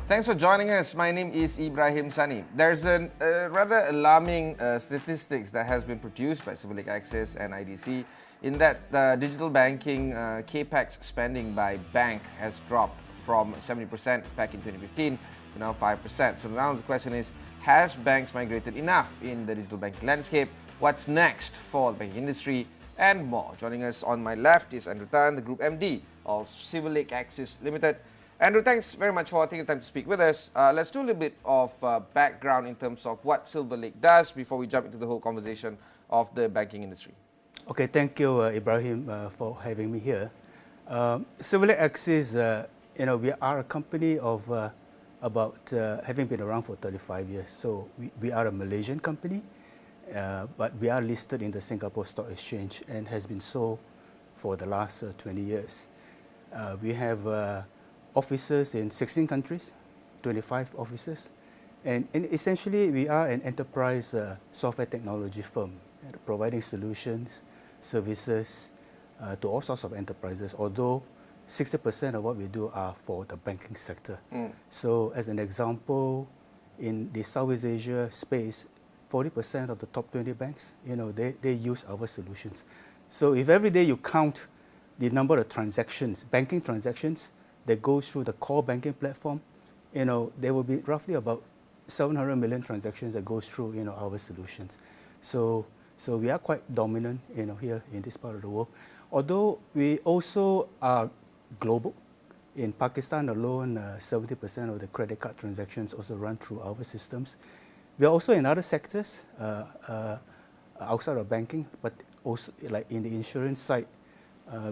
Thanks for joining us. My name is Ibrahim Sani. There's a rather alarming statistics that has been produced by Silver Lake Axis and IDC in that digital banking CAPEX spending by bank has dropped from 70% back in 2015 to now 5%. So now the question is, has banks migrated enough in the digital banking landscape? What's next for the banking industry? And more. Joining us on my left is Andrew Tan, the Group MD of Silver Lake Axis Limited. Andrew, thanks very much for taking the time to speak with us. Let's do a little bit of background in terms of what Silver Lake does before we jump into the whole conversation of the banking industry. Okay, thank you, Ibrahim, for having me here. Silver Lake Axis, we are a company of about having been around for 35 years. So we are a Malaysian company, but we are listed in the Singapore Stock Exchange and has been so for the last 20 years. We have offices in 16 countries, 25 offices, and essentially we are an enterprise software technology firm providing solutions, services to all sorts of enterprises, although 60% of what we do are for the banking sector. So as an example, in the Southeast Asia space, 40% of the top 20 banks, they use our solutions. So if every day you count the number of transactions, banking transactions, that goes through the core banking platform, there will be roughly about 700 million transactions that goes through, our solutions. So we are quite dominant, here in this part of the world. Although we also are global. In Pakistan alone, 70% of the credit card transactions also run through our systems. We are also in other sectors outside of banking, but also like in the insurance side,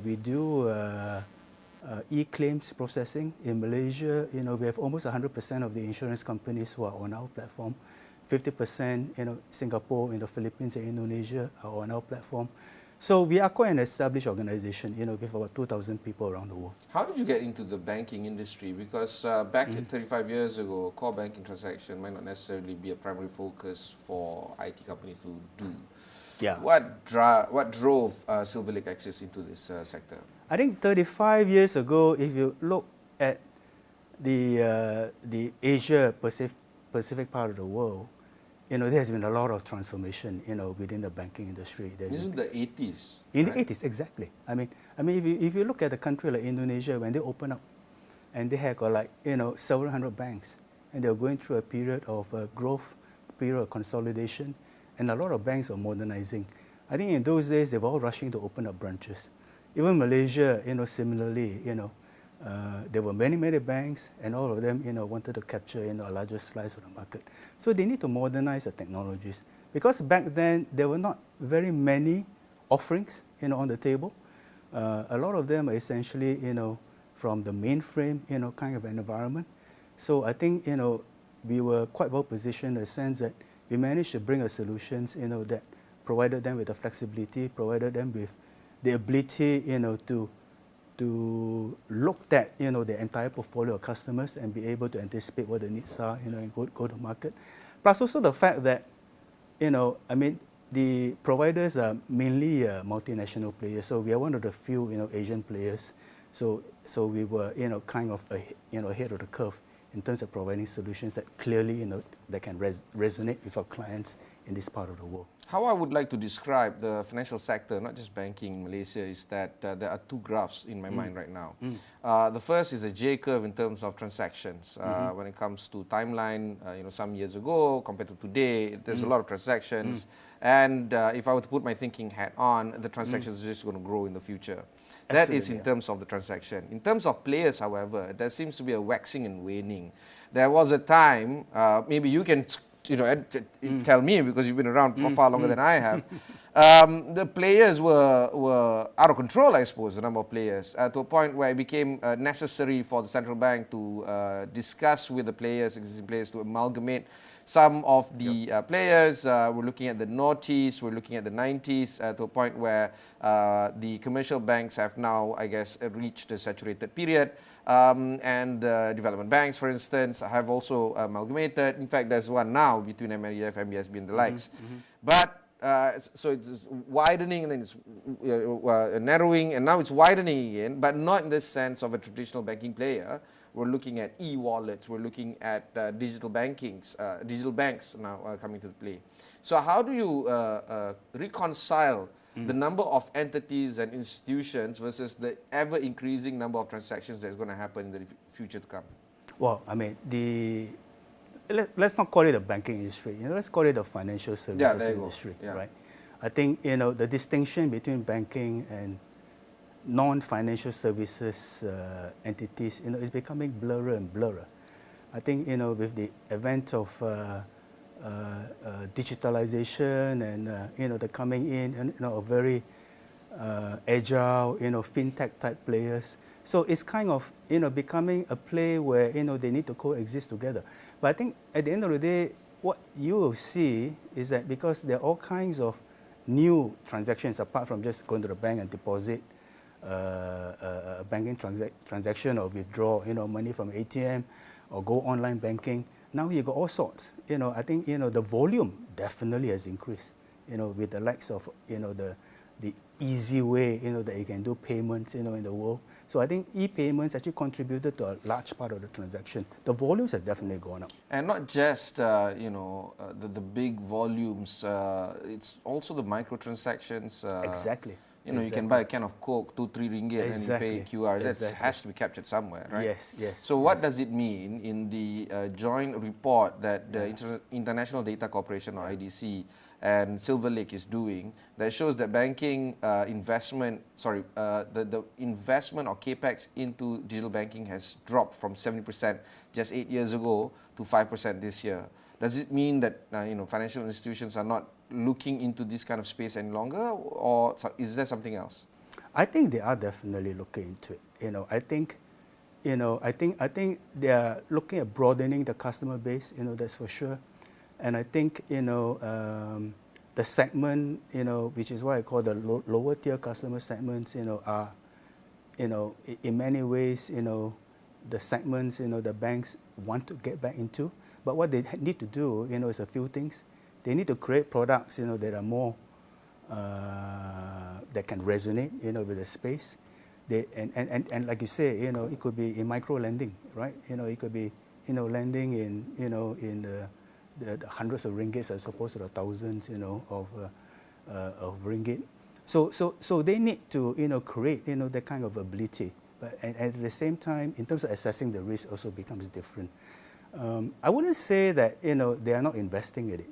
we do e-claims processing. In Malaysia, we have almost 100% of the insurance companies who are on our platform. 50%, Singapore, in the Philippines and Indonesia are on our platform. So we are quite an established organization, with about 2,000 people around the world. How did you get into the banking industry? Because back 35 years ago, core banking transaction might not necessarily be a primary focus for IT companies to do. Yeah. What drove Silver Lake Axis into this sector? I think 35 years ago, if you look at the Asia Pacific part of the world, there has been a lot of transformation, within the banking industry. This is the 80s. In right? the 80s, exactly. I mean, if you look at a country like Indonesia, when they open up, and they have got several hundred banks, and they're going through a period of growth, period of consolidation, and a lot of banks are modernizing. I think in those days, they were all rushing to open up branches. Even Malaysia, similarly, there were many banks, and all of them, wanted to capture, a larger slice of the market. So they need to modernize the technologies. Because back then, there were not very many offerings, on the table. A lot of them are essentially, from the mainframe, kind of environment. So I think, we were quite well positioned in the sense that we managed to bring a solutions, that provided them with the flexibility, provided them with the ability, to look at, the entire portfolio of customers and be able to anticipate what the needs are, and go to market. Plus also the fact that, the providers are mainly multinational players. So we are one of the few, Asian players. So we were, kind of, ahead of the curve in terms of providing solutions that clearly, that can resonate with our clients in this part of the world. How I would like to describe the financial sector, not just banking in Malaysia, is that there are two graphs in my mind right now. The first is a J-curve in terms of transactions. When it comes to timeline, some years ago compared to today, there's a lot of transactions. And if I were to put my thinking hat on, the transactions are just going to grow in the future. That is in terms of the transaction. In terms of players, however, there seems to be a waxing and waning. There was a time, maybe you can tell me, because you've been around for far longer than I have. The players were out of control, I suppose, the number of players, to a point where it became necessary for the central bank to discuss with the players, existing players, to amalgamate some of the players. We're looking at the noughties, we're looking at the 90s, to a point where the commercial banks have now, I guess, reached a saturated period. And development banks, for instance, have also amalgamated. In fact, there's one now between MREF, MBSB, and the likes. But so it's widening, and then it's narrowing, and now it's widening again, but not in the sense of a traditional banking player, We're looking at e-wallets. We're looking at digital bankings, digital banks now coming to play. So how do you reconcile the number of entities and institutions versus the ever-increasing number of transactions that's going to happen in the future to come? Well, I mean, let's not call it the banking industry. Let's call it the financial services industry, right? I think the distinction between banking and non-financial services entities, is becoming blurrier and blurrier. I think with the advent of digitalization and the coming in and of very agile fintech type players, so it's kind of becoming a play where they need to coexist together. But I think at the end of the day, what you will see is that because there are all kinds of new transactions apart from just going to the bank and deposit a banking transaction or withdraw money from ATM or go online banking. Now you got all sorts. I think the volume definitely has increased. With the likes of the easy way that you can do payments in the world. So I think e-payments actually contributed to a large part of the transaction. The volumes have definitely gone up. And not just the big volumes. It's also the microtransactions. Exactly. You can buy a can of Coke, 2-3 ringgit, and you pay QR. That has to be captured somewhere, right? Yes. So what does it mean in the joint report that the International Data Corporation, or IDC, and Silver Lake is doing, that shows that banking investment, the investment or capex into digital banking has dropped from 70% just 8 years ago to 5% this year? Does it mean that financial institutions are not looking into this kind of space any longer, or is there something else? I think they are definitely looking into it. I think they are looking at broadening the customer base. That's for sure. And I think the segment which is what I call the lower tier customer segments are in many ways the segments the banks want to get back into. But what they need to do is a few things. They need to create products that are more that can resonate with the space. And like you say it could be in micro lending, right? It could be lending in the hundreds of ringgits as opposed to the thousands of ringgit. So they need to create that kind of ability. But at the same time, in terms of assessing the risk, also becomes different. I wouldn't say that they are not investing in it.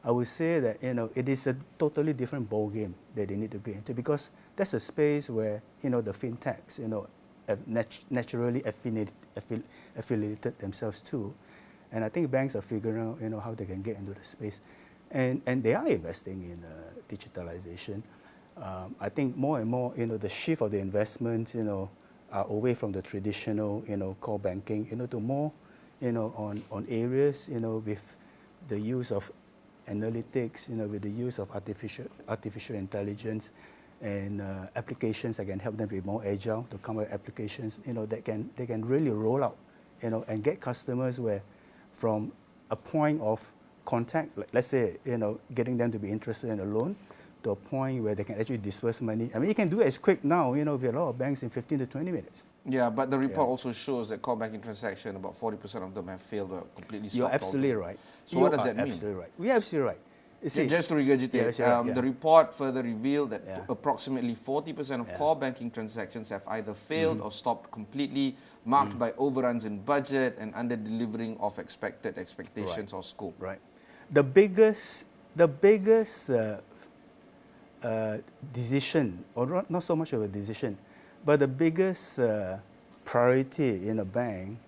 I would say that it is a totally different ball game that they need to get into, because that's a space where the fintechs have naturally affiliated themselves to, and I think banks are figuring out how they can get into the space, and they are investing in digitalization. I think more and more the shift of the investments are away from the traditional core banking to more on areas with the use of analytics, with the use of artificial intelligence and applications that can help them be more agile to come with applications that can really roll out and get customers where from a point of contact, like let's say getting them to be interested in a loan, to a point where they can actually disperse money. I mean, you can do it as quick now with a lot of banks in 15 to 20 minutes. Yeah, but the report also shows that core banking transactions, about 40% of them have failed or completely stopped. You're absolutely right. So what does that mean? Absolutely right. We're absolutely right. See, just to regurgitate, the report further revealed that approximately 40% of core banking transactions have either failed or stopped completely, marked by overruns in budget and under-delivering of expectations or scope. Right. The biggest decision, or not so much of a decision, but the biggest priority in a bank,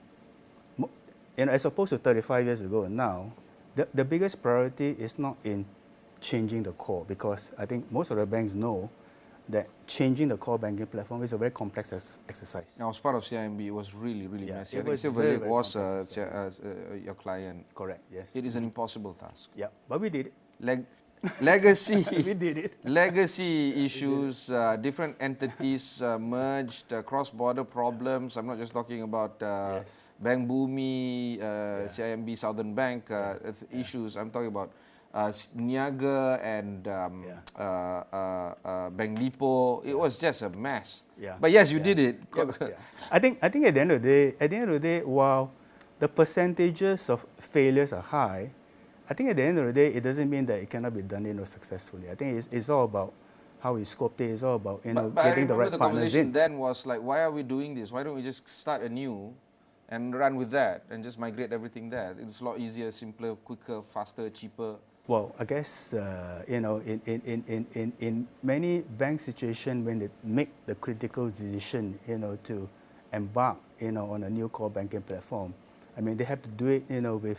as opposed to 35 years ago now, the biggest priority is not in changing the core, because I think most of the banks know that changing the core banking platform is a very complex exercise. Now, as part of CIMB, it was really messy. I think Silver Lake was your client. Correct, yes. It is an impossible task. Yeah, but we did it. Legacy, we did it. Legacy issues, different entities merged, cross-border problems. I'm not just talking about Bank Bumi, CIMB Southern Bank issues. I'm talking about Niaga and Bank Lipo. It was just a mess. Yeah. But yes, you did it. Yeah. I think at the end of the day, while the percentages of failures are high, I think at the end of the day, it doesn't mean that it cannot be done, successfully. I think it's all about how we scoped it. It's all about but getting the right the partners conversation in. then was like, why are we doing this? Why don't we just start anew and run with that and just migrate everything there? It's a lot easier, simpler, quicker, faster, cheaper. Well, I guess in many bank situations, when they make the critical decision, to embark, on a new core banking platform, I mean, they have to do it, with,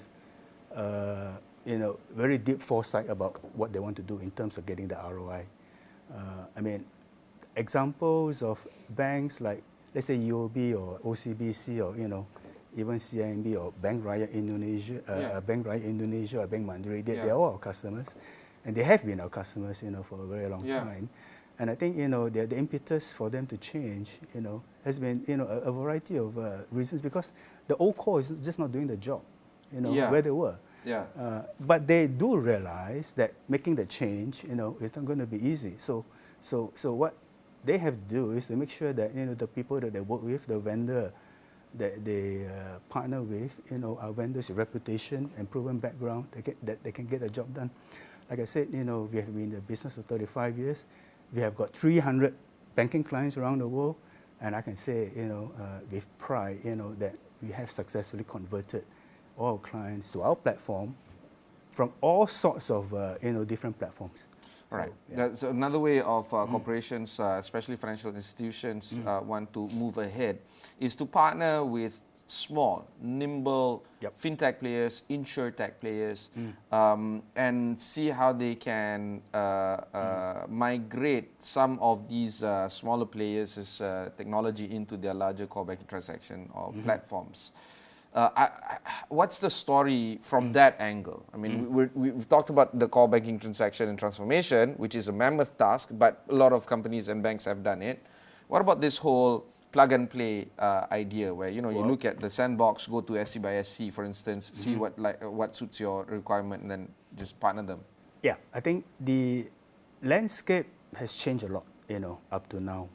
very deep foresight about what they want to do in terms of getting the ROI. I mean, examples of banks like, let's say UOB or OCBC or, even CIMB or Bank Raya Indonesia, Bank Raya Indonesia or Bank Mandiri, they're all our customers, and they have been our customers, for a very long time. And I think, the impetus for them to change, has been, a variety of reasons, because the old core is just not doing the job, where they were. But they do realize that making the change, is not going to be easy. So what they have to do is to make sure that, the people that they work with, the vendor that they partner with, our vendors' reputation and proven background, that they can get the job done. Like I said, we have been in the business for 35 years. We have got 300 banking clients around the world, and I can say, with pride, that we have successfully converted all our clients to our platform from all sorts of, different platforms. Right. So, that's another way of corporations, especially financial institutions, want to move ahead, is to partner with small, nimble fintech players, insurtech players, and see how they can migrate some of these smaller players' technology into their larger core banking transaction or platforms. What's the story from that angle? I mean, we've talked about the core banking transaction and transformation, which is a mammoth task, but a lot of companies and banks have done it. What about this whole plug and play idea, where you look at the sandbox, go to SC by SC, for instance, see what suits your requirement, and then just partner them? Yeah, I think the landscape has changed a lot, up to now.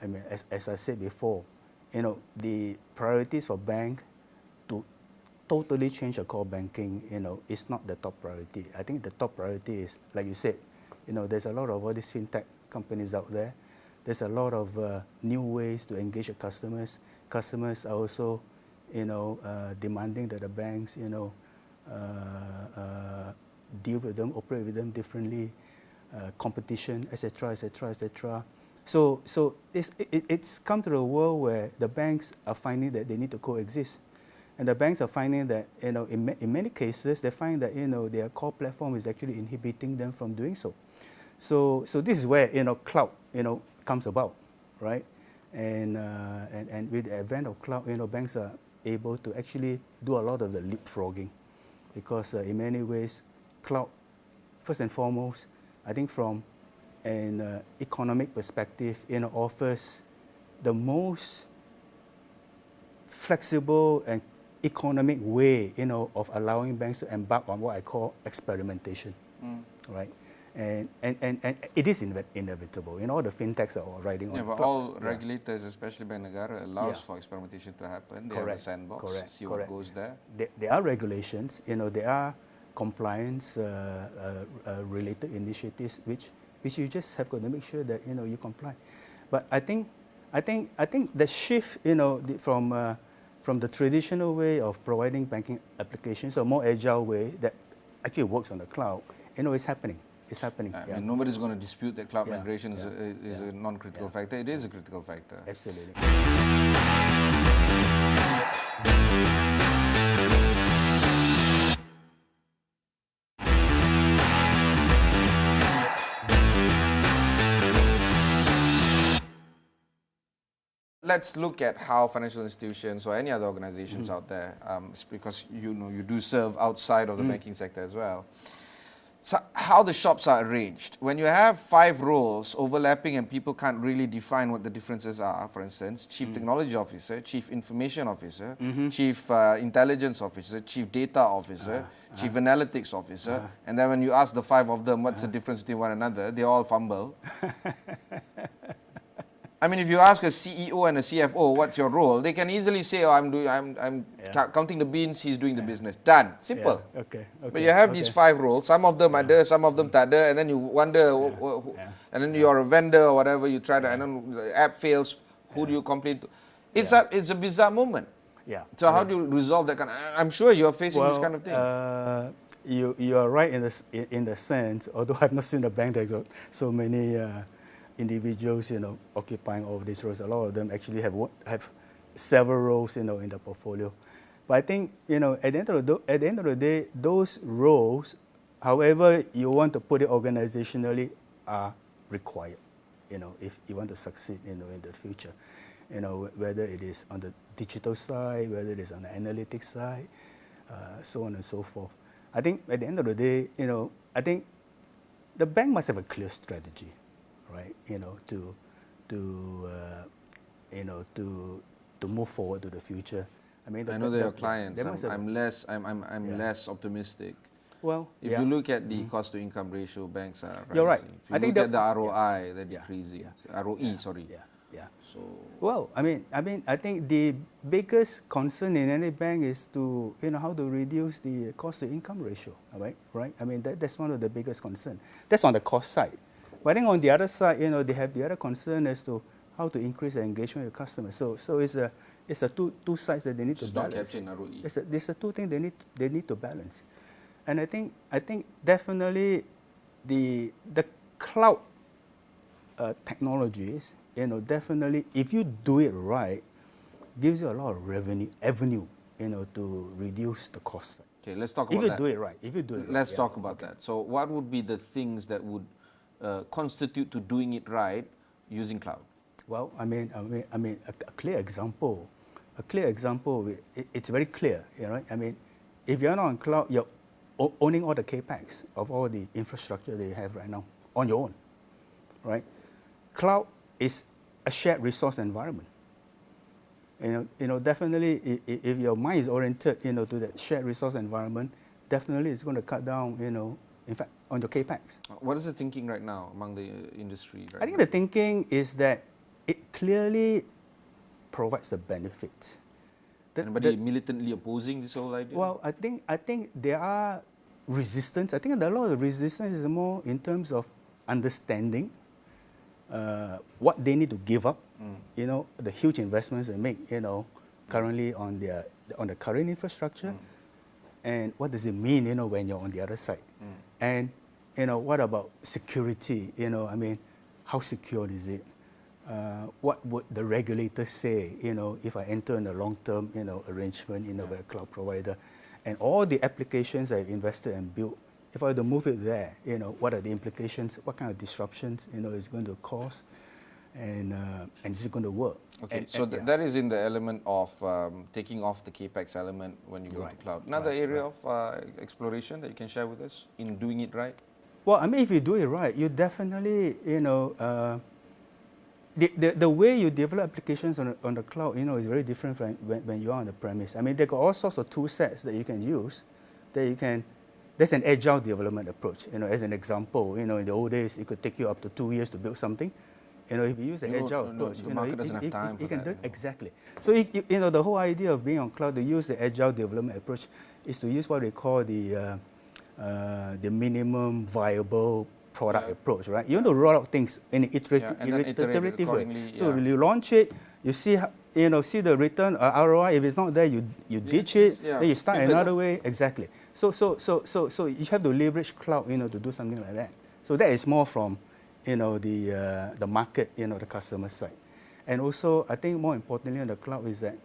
I mean, as I said before, the priorities for bank to totally change the core banking, is not the top priority. I think the top priority is, like you said, there's a lot of all these fintech companies out there. There's a lot of new ways to engage the customers. Customers are also, demanding that the banks, deal with them, operate with them differently, competition, etc., etc., etc. So it's come to a world where the banks are finding that they need to coexist. And the banks are finding that, in many cases, they find that, their core platform is actually inhibiting them from doing so. So this is where, cloud, comes about, right? And with the advent of cloud, banks are able to actually do a lot of the leapfrogging, because in many ways, cloud, first and foremost, I think from an economic perspective, offers the most flexible and economic way, of allowing banks to embark on what I call experimentation, right? And it is inevitable. All the fintechs are all riding on. But all regulators, especially Bank Negara, allows for experimentation to happen. They have a sandbox, see what goes there. There are regulations. There are compliance related initiatives which you just have got to make sure that you comply. But I think the shift, from the traditional way of providing banking applications, a more agile way that actually works on the cloud, is happening. It's happening. I mean, nobody's going to dispute that cloud migration is a non-critical factor. It is a critical factor. Absolutely. Let's look at how financial institutions or any other organizations out there, because you do serve outside of the banking sector as well. So how the shops are arranged. When you have 5 roles overlapping and people can't really define what the differences are, for instance, Chief Technology Officer, Chief Information Officer, Chief Intelligence Officer, Chief Data Officer, Chief Analytics Officer, and then when you ask the 5 of them what's the difference between one another, they all fumble. I mean, if you ask a CEO and a CFO, what's your role? They can easily say, oh, I'm counting the beans, he's doing the business. Done. Simple. Yeah. Okay. But you have these 5 roles, some of them are there, some of them tak ada, and then you wonder, and then you're a vendor or whatever, you try to, and then the app fails, who do you complain to? It's a bizarre moment. Yeah. So how do you resolve that kind of, I'm sure you're facing this kind of thing. You are right in the sense, although I've not seen a bank that got so many individuals, occupying all of these roles. A lot of them actually have several roles, in the portfolio. But I think, at the end of the day, those roles, however you want to put it organizationally, are required. If you want to succeed, in the future, whether it is on the digital side, whether it is on the analytics side, so on and so forth. I think at the end of the day, I think the bank must have a clear strategy, right? To move forward to the future. I mean, I know they're your clients. I'm less optimistic. Well, if you look at the cost-to-income ratio, banks are rising. You're right. If you look at the ROI, they're decreasing. ROE, sorry. Yeah. So. Well, I think the biggest concern in any bank is to, how to reduce the cost-to-income ratio, right? I mean, that's one of the biggest concerns. That's on the cost side. But I think on the other side, they have the other concern as to how to increase the engagement with customers. So it's a two sides that they need to balance. It's not capturing ROE. There's a two things they need to balance. And I think definitely the cloud technologies, definitely if you do it right, gives you a lot of avenue, to reduce the cost. Okay, let's talk about that. If you do it right. Let's talk about that. So what would be the things that would constitute to doing it right using cloud? Well, a clear example. It's very clear, right? I mean, if you're not on cloud, you're owning all the capex of all the infrastructure that you have right now on your own, right? Cloud is a shared resource environment. Definitely, if your mind is oriented, to that shared resource environment, definitely it's going to cut down, in fact, on your capex. What is the thinking right now among the industry? I think the thinking is that it clearly provides a benefit. Anybody militantly opposing this whole idea? Well, I think there are resistance. I think a lot of the resistance is more in terms of understanding what they need to give up. The huge investments they make, currently on the current infrastructure, and what does it mean, when you're on the other side, and what about security? How secure is it? What would the regulators say, if I enter in a long-term, arrangement, with a cloud provider, and all the applications I've invested and built, if I were to move it there, what are the implications? What kind of disruptions, is going to cause, and is it going to work? Okay, that is in the element of taking off the capex element when you go to cloud. Another area of exploration that you can share with us in doing it right? Well, if you do it right, you definitely, the way you develop applications on the cloud, is very different from when you are on the premise. There are all sorts of tool sets that you can use, that's an agile development approach. As an example, in the old days, it could take you up to 2 years to build something. If you use an agile approach, the market doesn't have time for that. Exactly. So, the whole idea of being on cloud, to use the agile development approach, is to use what they call the minimum viable product approach, right? You want to roll out things in an iterative way. So you launch it, you see, see the return ROI. If it's not there, you ditch it. Then you start another way. Exactly. So you have to leverage cloud, to do something like that. So that is more from, the market, the customer side, and also I think more importantly on the cloud is that,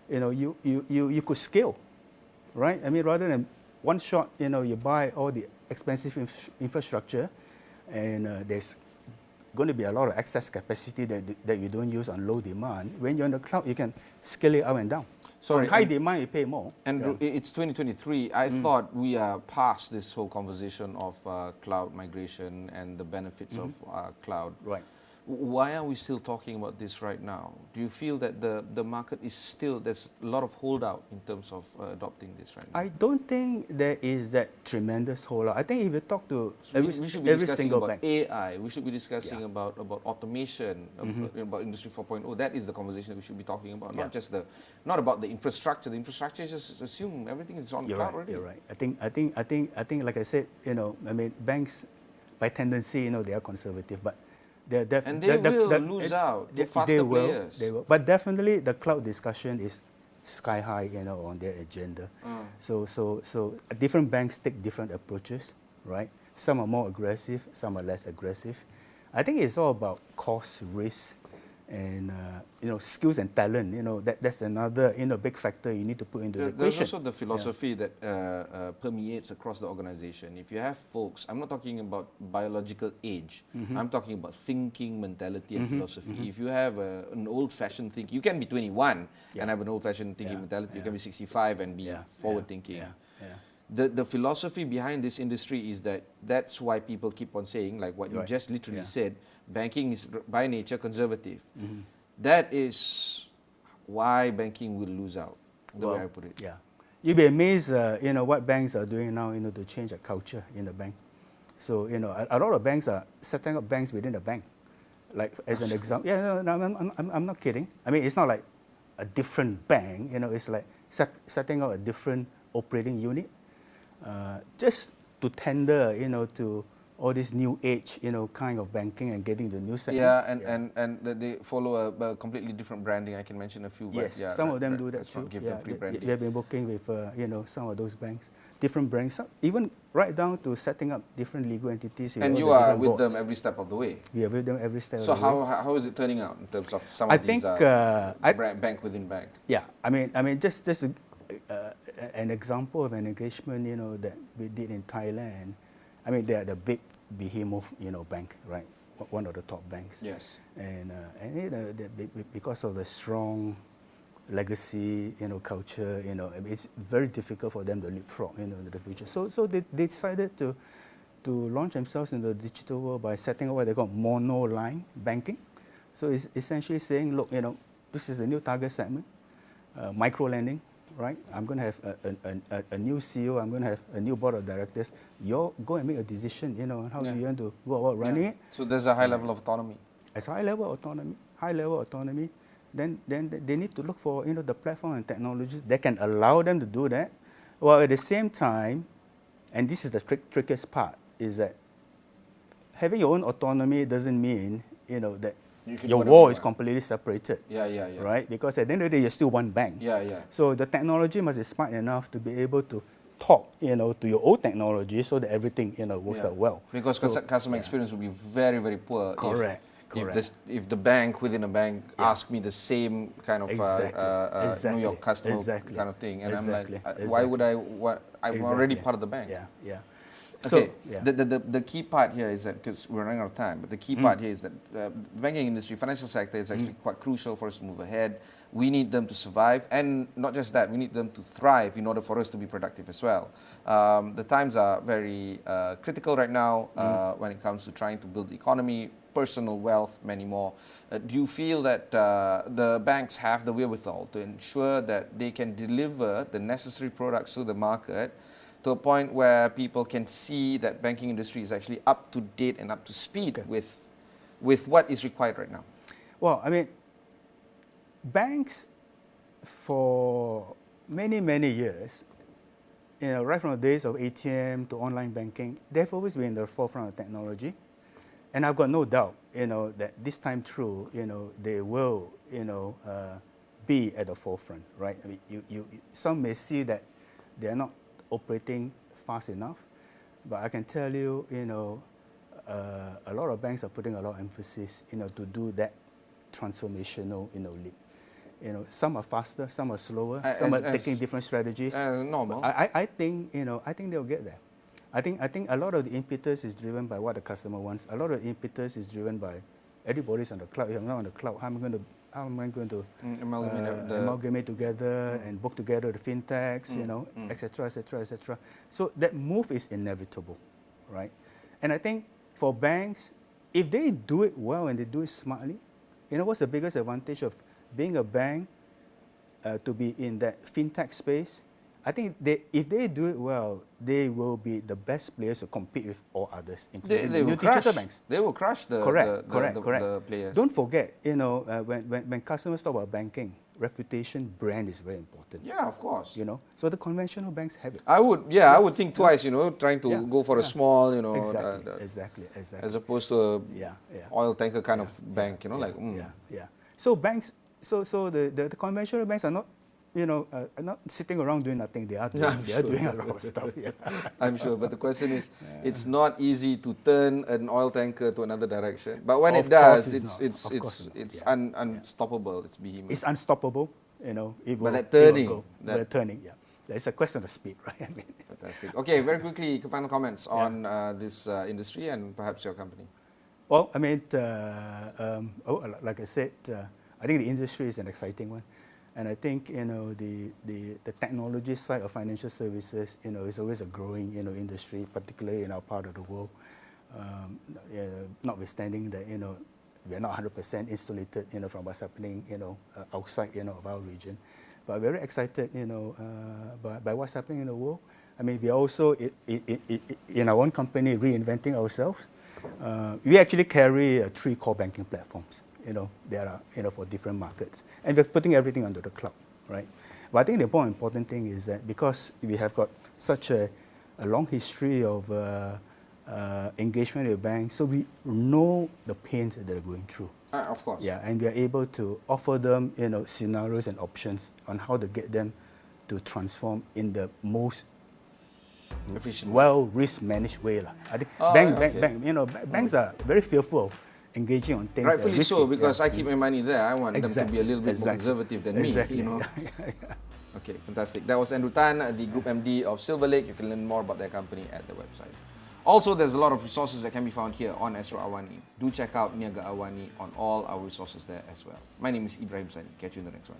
you could scale, right? Rather than one shot, you buy all the expensive infrastructure, and there's going to be a lot of excess capacity that you don't use on low demand. When you're on the cloud, you can scale it up and down. Sorry, On high demand, you pay more. And it's 2023. I thought we are past this whole conversation of cloud migration and the benefits of cloud. Right. Why are we still talking about this right now? Do you feel that the market is still, there's a lot of holdout in terms of adopting this right now? I don't think there is that tremendous holdout. I think if you talk to we should be every discussing single about bank, AI, we should be discussing about automation, about Industry 4.0. That is the conversation that we should be talking about, not just not about the infrastructure. The infrastructure is just assume everything is on cloud already. You're right. I think, like I said, I mean, banks by tendency, they are conservative, but they will lose out to faster players. They will. But definitely the cloud discussion is sky high, on their agenda. So different banks take different approaches, right? Some are more aggressive, some are less aggressive. I think it's all about cost, risk, and skills and talent. That's another big factor you need to put into the equation. There's also the philosophy that permeates across the organization. If you have folks, I'm not talking about biological age. I'm talking about thinking, mentality, and philosophy. If you have an old-fashioned thinking, you can be 21 and have an old-fashioned thinking mentality. You can be 65 and be forward-thinking. The philosophy behind this industry is that's why people keep on saying, like what you just literally said, banking is by nature conservative. That is why banking will lose out, the way I put it. Yeah. You'll be amazed, what banks are doing now, to change the culture in the bank. So, a lot of banks are setting up banks within the bank. Like, as an example, I'm not kidding. I mean, it's not like a different bank, it's like setting up a different operating unit. Just to tender, to all this new age, kind of banking and getting the new segments. And they follow a completely different branding. I can mention a few. Yes, some of them do that too. Give them free branding. We have been working with, some of those banks, different brands, even right down to setting up different legal entities. And you are with them every step of the way. We are with them every step of the way. So how is it turning out in terms of some of these bank within bank? Yeah, I mean, just an example of an engagement, that we did in Thailand. I mean, they are the big behemoth, bank, right? One of the top banks. Yes. And because of the strong legacy, culture, it's very difficult for them to leapfrog, into the future. So they decided to launch themselves in the digital world by setting up what they call monoline banking. So it's essentially saying, look, this is the new target segment, micro lending. Right, I'm going to have a new CEO. I'm going to have a new board of directors. You go and make a decision, on how you want to go about running it. So there's a high level of autonomy. It's high level autonomy. Then they need to look for the platform and technologies that can allow them to do that. While at the same time, and this is the trickiest part, is that having your own autonomy doesn't mean that your wall is completely separated. Yeah. Right? Because at the end of the day, you're still one bank. Yeah. So the technology must be smart enough to be able to talk, to your old technology so that everything, works out well. Because customer experience will be very, very poor. Correct. If the bank within a bank asks me the same kind of New York customer kind of thing, and I'm like, why would I? I'm already part of the bank. Yeah. Okay. So, the key part here is that, because we're running out of time, but the key part here is that the banking industry, financial sector is actually quite crucial for us to move ahead. We need them to survive, and not just that, we need them to thrive in order for us to be productive as well. The times are very critical right now when it comes to trying to build the economy, personal wealth, many more. Do you feel that the banks have the wherewithal to ensure that they can deliver the necessary products to the market to a point where people can see that banking industry is actually up to date and up to speed with what is required right now? Well, I mean, banks for many, many years, right from the days of ATM to online banking, they've always been in the forefront of technology. And I've got no doubt, that this time through, they will, be at the forefront, right? I mean, some may see that they are not operating fast enough, but I can tell you, a lot of banks are putting a lot of emphasis, to do that transformational, leap. Some are faster, some are slower, some are taking different strategies. Normal. I think, I think they'll get there. I think a lot of the impetus is driven by what the customer wants. A lot of the impetus is driven by everybody's on the cloud. If I'm not on the cloud, how am I going to amalgamate together and work together the fintechs, you know, etc., etc., etc. So that move is inevitable, right? And I think for banks, if they do it well and they do it smartly, you know, what's the biggest advantage of being a bank to be in that fintech space? I think if they do it well, they will be the best players to compete with all others, including new digital banks. They will crush the players. Don't forget, you know, when customers talk about banking, reputation, brand is very important. Yeah, of course. You know, so the conventional banks have it. I would think twice, you know, trying to go for a small, you know, exactly. as opposed to a oil tanker kind of bank, you know, So banks, so the conventional banks are not, you know, are not sitting around doing nothing. They are doing a lot of stuff. Yeah. I'm sure, but the question is, it's not easy to turn an oil tanker to another direction. But when it does, it's unstoppable. It's behemoth. It's unstoppable, you know. But that turning, yeah. It's a question of speed, right? I mean. Fantastic. Okay, very quickly, final comments on this industry and perhaps your company. Well, I mean, like I said, I think the industry is an exciting one. And I think, you know, the technology side of financial services, you know, is always a growing, you know, industry, particularly in our part of the world. Notwithstanding that, you know, we are not 100% insulated, you know, from what's happening, you know, outside, you know, of our region. But very excited, you know, by what's happening in the world. I mean, we are also, in our own company, reinventing ourselves. We actually carry 3 core banking platforms. You know, there are, you know, for different markets. And we're putting everything onto the cloud, right? But I think the more important thing is that because we have got such a long history of engagement with banks, so we know the pains that they're going through. Of course. Yeah, and we are able to offer them, you know, scenarios and options on how to get them to transform in the most efficient, risk managed way. I think banks are very fearful of engaging on things. Rightfully so, because I keep my money there. I want them to be a little bit more conservative than me. You know. Okay, fantastic. That was Andrew Tan, the Group MD of Silver Lake. You can learn more about their company at their website. Also, there's a lot of resources that can be found here on Astro Awani. Do check out Niaga Awani on all our resources there as well. My name is Ibrahim Sani. Catch you in the next one.